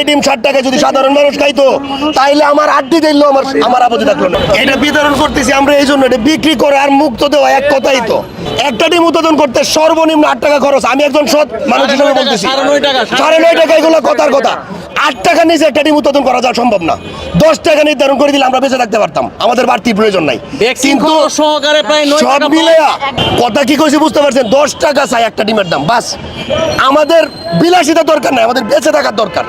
ডিম 60 টাকা যদি সাধারণ মানুষ খাইতো তাইলে আমার আড্ডি দিল আমার আপত্তি থাকলো না। এটা বিতরণ করতেছি আমরা এই জন্য, এটা বিক্রি করে আর মুক্ত দেওয়া এক কথাই তো। একটা ডিম উৎপাদন করতে সর্বনিম্ন 8 টাকা খরচ। আমি একজন সৎ মানুষ হিসেবে বলতেছি 9.5 টাকা, এগুলো কথার কথা। 8 টাকা নিচে একটা ডিম উৎপাদন করা যা সম্ভব না। 10 টাকা নির্ধারণ করে দিলে আমরা বেঁচে থাকতে পারতাম, আমাদের বাড়তি প্রয়োজন নাই। কিন্তু সহকারে প্রায় 9 সব টাকা মিলে কথা কি কইছি বুঝতে পারছেন? 10 টাকা চাই একটা ডিমের দাম, বাস। আমাদের বিলাসিতা দরকার নাই, আমাদের বেঁচে থাকার দরকার।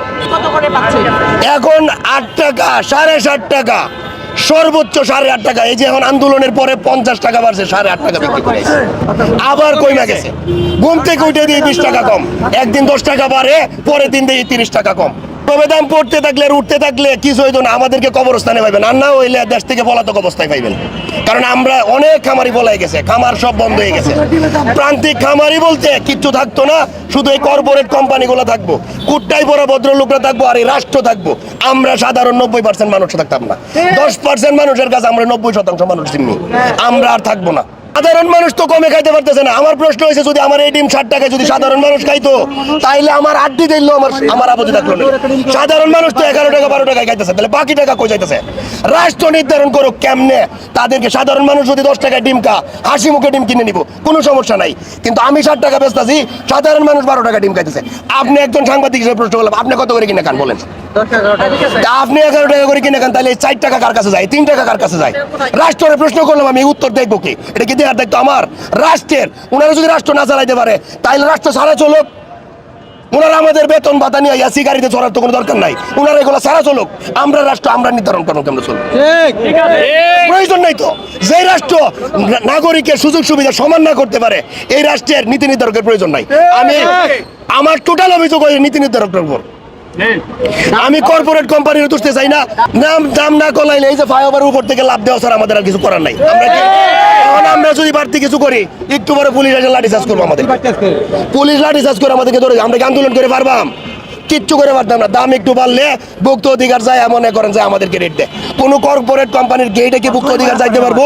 এখন 8 টাকা, 7.5 টাকা, সর্বোচ্চ 8.5 টাকা। এই যে এখন আন্দোলনের পরে 50 টাকা বাড়ছে, 8.5 টাকা বিক্রি করে আবার কইমা গেছে। ঘুম থেকে উঠে দিয়ে 20 টাকা কম, একদিন 10 টাকা বাড়ে, পরের দিন দিয়ে 30 টাকা কম। তবে দাম পড়তে থাকলে আর উঠতে থাকলে কিছু হইতো না, আমাদেরকে কবরস্থানে পাইবেন, আর না হইলে দেশ থেকে পলাতক অবস্থায় পাইবেন। কারণ আমরা অনেক খামারি পলাই গেছে, খামার সব বন্ধ হয়ে গেছে। প্রান্তিক খামারি বলতে কিচ্ছু থাকতো না, শুধু এই কর্পোরেট কোম্পানিগুলো থাকবো, কুট্টাই বড় ভদ্রলোকরা থাকবো, আর এই রাষ্ট্র থাকবো। আমরা সাধারণ 90% মানুষ থাকতাম না। 10% মানুষের কাছে আমরা 90% মানুষ চিনি, আমরা আর থাকবো না। সাধারণ মানুষ তো কমে খাইতে পারতেছে না। আমার প্রশ্ন হয়েছে, যদি আমার এই ডিম 60 টাকা যদি সাধারণ মানুষ খাইতো তাইলে আমার আড্ডি দিল আমার আপত্তি থাকলো না। সাধারণ মানুষ তো 11 টাকা 12 টাকায় খাইতেছে, তাহলে বাকি টাকা কই যাইতেছে? রাষ্ট্র নির্ধারণ করুক কেমনে তাদেরকে। সাধারণ মানুষ যদি 10 টাকায় ডিম খা, হাসি মুখে ডিম কিনে নিব, কোনো সমস্যা নাই। কিন্তু আমি 60 টাকা বেচতেছি, সাধারণ মানুষ 12 টাকা ডিম খাইতেছে। আপনি একজন সাংবাদিক হিসেবে প্রশ্ন করলাম, আপনি কত করে কিনে খান বলেন? আপনি 11 টাকা করে কিনে খান, তাহলে 4 টাকা কার কাছে যায়, 3 টাকা কার কাছে যায়? রাষ্ট্রের প্রশ্ন করলাম আমি, উত্তর দেখবো কি? এটা কি দেওয়ার দায়িত্ব আমার? রাষ্ট্রের। ওনারা যদি রাষ্ট্র না চালাইতে পারে তাহলে রাষ্ট্র ছাড়া চলুক। ওনারা আমাদের বেতন ভাতা নিয়ে ইয়াসি গাড়িতে চড়ার তো কোনো দরকার নাই, ওনারা এগুলো ছাড়া চলুক। আমরা রাষ্ট্র আমরা নির্ধারণ করবো কেমন চলবে, প্রয়োজন নাই তো। যে রাষ্ট্র নাগরিকের সুযোগ সুবিধা সমান না করতে পারে, এই রাষ্ট্রের নীতি নির্ধারকের প্রয়োজন নাই। আমি আমার টোটাল অভিযোগ ওই নীতি নির্ধারকের উপর। আমি কর্পোরেট কোম্পানির তুলতে চাই না। দাম না কলাইলে এই যে ফ্লাইওভারের উপর থেকে লাভ দেওয়া ছাড়া আমাদের আর কিছু করার নাই। আমরা যদি বাড়তি কিছু করি, একটু পরে পুলিশ এসে লাঠি চার্জ করবো আমাদের। পুলিশ লাঠি চার্জ করে আমাদেরকে ধরে, আমরা কি আন্দোলন করে পারবাম? কিচ্ছু করে পারতাম না। দাম একটু বাড়লে ভুক্ত অধিকার যায়, মনে করেন যে আমাদেরকে রেট দেয়। কোনো কর্পোরেট কোম্পানির গেটে কি ভুক্ত অধিকার যাইতে পারবো?